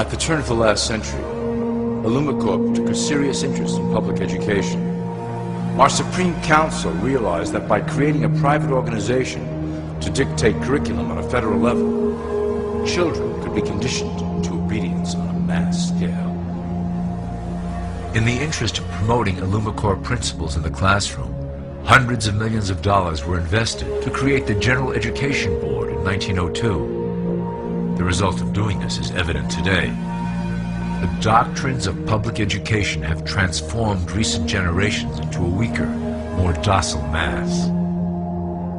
At the turn of the last century, Illumicorp took a serious interest in public education. Our Supreme Council realized that by creating a private organization to dictate curriculum on a federal level, children could be conditioned to obedience on a mass scale. In the interest of promoting Illumicorp principles in the classroom, hundreds of millions of dollars were invested to create the General Education Board in 1902. The result of doing this is evident today. The doctrines of public education have transformed recent generations into a weaker, more docile mass.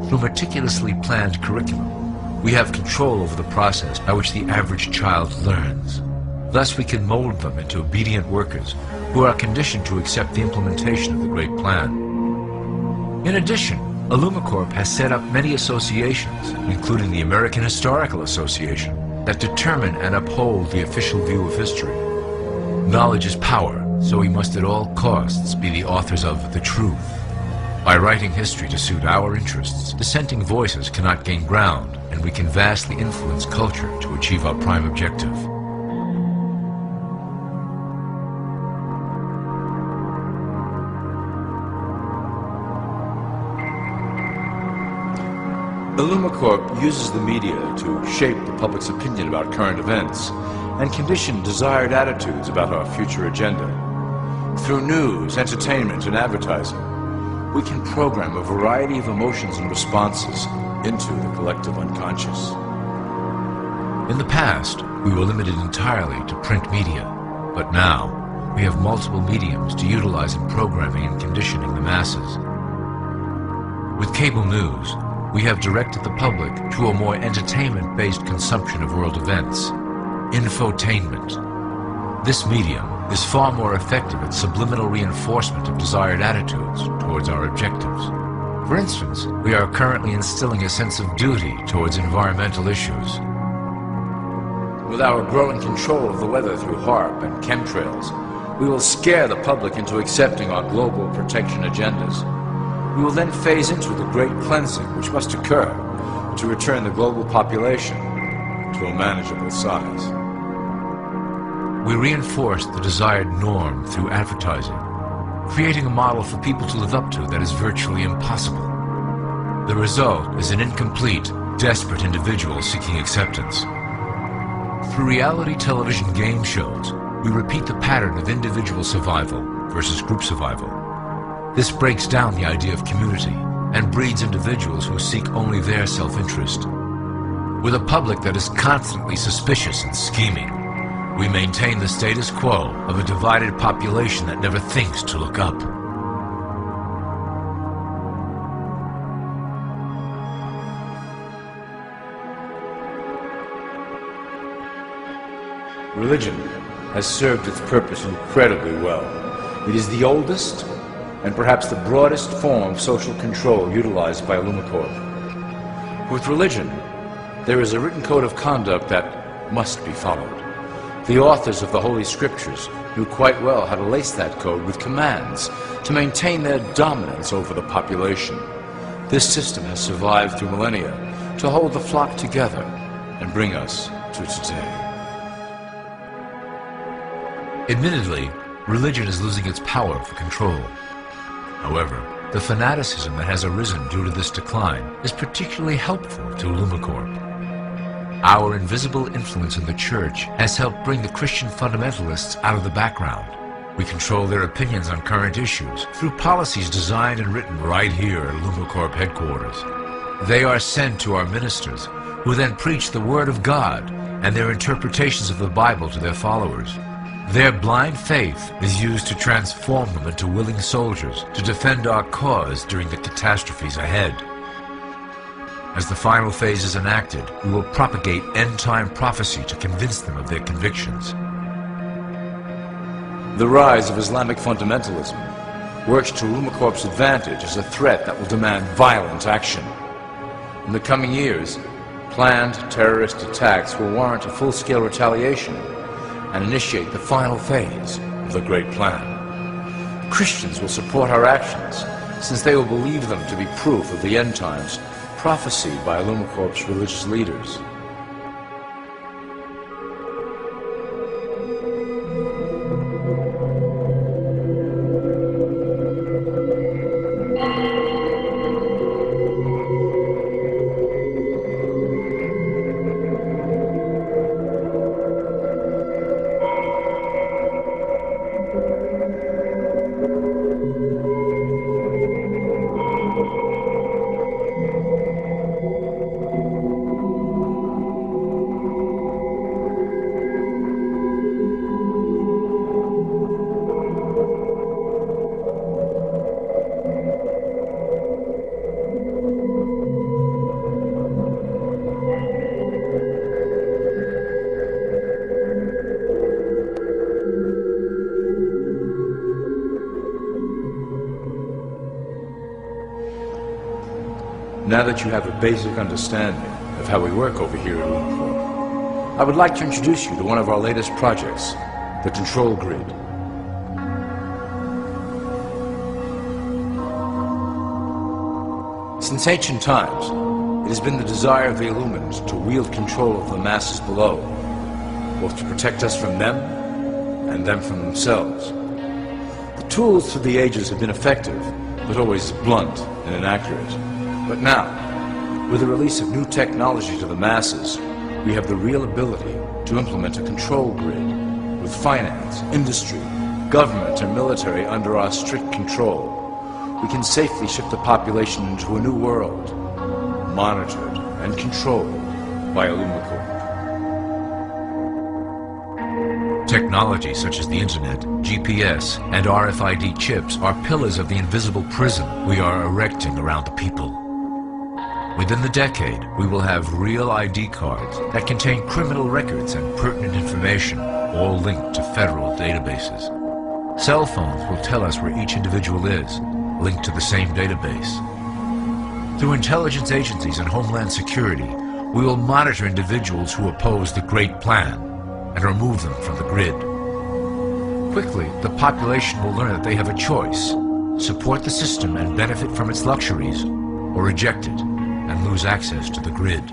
Through meticulously planned curriculum, we have control over the process by which the average child learns. Thus, we can mold them into obedient workers who are conditioned to accept the implementation of the Great Plan. In addition, Illumicorp has set up many associations, including the American Historical Association, that determine and uphold the official view of history. Knowledge is power, so we must at all costs be the authors of the truth. By writing history to suit our interests, dissenting voices cannot gain ground, and we can vastly influence culture to achieve our prime objective. Illumicorp uses the media to shape the public's opinion about current events and condition desired attitudes about our future agenda. Through news, entertainment, and advertising, we can program a variety of emotions and responses into the collective unconscious. In the past, we were limited entirely to print media, but now we have multiple mediums to utilize in programming and conditioning the masses. With cable news, we have directed the public to a more entertainment-based consumption of world events, infotainment. This medium is far more effective at subliminal reinforcement of desired attitudes towards our objectives. For instance, we are currently instilling a sense of duty towards environmental issues. With our growing control of the weather through HAARP and chemtrails, we will scare the public into accepting our global protection agendas. We will then phase into the great cleansing which must occur to return the global population to a manageable size. We reinforce the desired norm through advertising, creating a model for people to live up to that is virtually impossible. The result is an incomplete, desperate individual seeking acceptance. Through reality television game shows, we repeat the pattern of individual survival versus group survival. This breaks down the idea of community and breeds individuals who seek only their self-interest. With a public that is constantly suspicious and scheming, we maintain the status quo of a divided population that never thinks to look up. Religion has served its purpose incredibly well. It is the oldest and perhaps the broadest form of social control utilized by Illumicorp. With religion, there is a written code of conduct that must be followed. The authors of the Holy Scriptures knew quite well how to lace that code with commands to maintain their dominance over the population. This system has survived through millennia to hold the flock together and bring us to today. Admittedly, religion is losing its power for control. However, the fanaticism that has arisen due to this decline is particularly helpful to Illumicorp. Our invisible influence in the Church has helped bring the Christian fundamentalists out of the background. We control their opinions on current issues through policies designed and written right here at Illumicorp headquarters. They are sent to our ministers, who then preach the Word of God and their interpretations of the Bible to their followers. Their blind faith is used to transform them into willing soldiers to defend our cause during the catastrophes ahead. As the final phase is enacted, we will propagate end-time prophecy to convince them of their convictions. The rise of Islamic fundamentalism works to Illumicorp's advantage as a threat that will demand violent action. In the coming years, planned terrorist attacks will warrant a full-scale retaliation and initiate the final phase of the Great Plan. Christians will support our actions, since they will believe them to be proof of the end times prophesied by Illumicorp's religious leaders. Now that you have a basic understanding of how we work over here at Movimiento, I would like to introduce you to one of our latest projects, the Control Grid. Since ancient times, it has been the desire of the Illumined to wield control of the masses below, both to protect us from them and them from themselves. The tools through the ages have been effective, but always blunt and inaccurate. But now, with the release of new technology to the masses, we have the real ability to implement a control grid with finance, industry, government, and military under our strict control. We can safely shift the population into a new world, monitored and controlled by Illumicorp. Technology such as the internet, GPS, and RFID chips are pillars of the invisible prison we are erecting around the people. Within the decade, we will have real ID cards that contain criminal records and pertinent information, all linked to federal databases. Cell phones will tell us where each individual is, linked to the same database. Through intelligence agencies and Homeland Security, we will monitor individuals who oppose the Great Plan and remove them from the grid. Quickly, the population will learn that they have a choice: support the system and benefit from its luxuries, or reject it and lose access to the grid.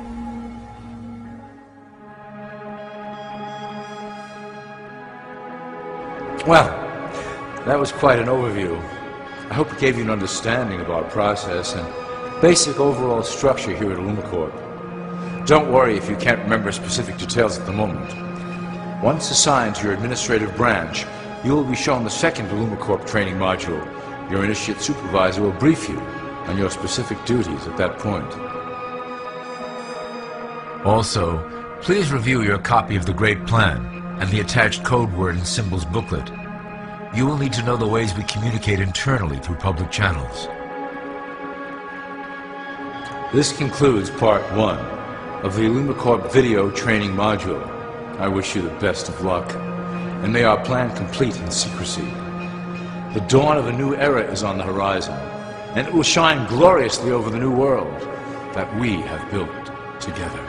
Well, that was quite an overview. I hope it gave you an understanding of our process and basic overall structure here at Illumicorp. Don't worry if you can't remember specific details at the moment. Once assigned to your administrative branch, you will be shown the second Illumicorp training module. Your initiate supervisor will brief you on your specific duties at that point. Also, please review your copy of the Great Plan and the attached code word and symbols booklet. You will need to know the ways we communicate internally through public channels. This concludes part 1 of the Illumicorp video training module. I wish you the best of luck, and may our plan complete in secrecy. The dawn of a new era is on the horizon, and it will shine gloriously over the new world that we have built together.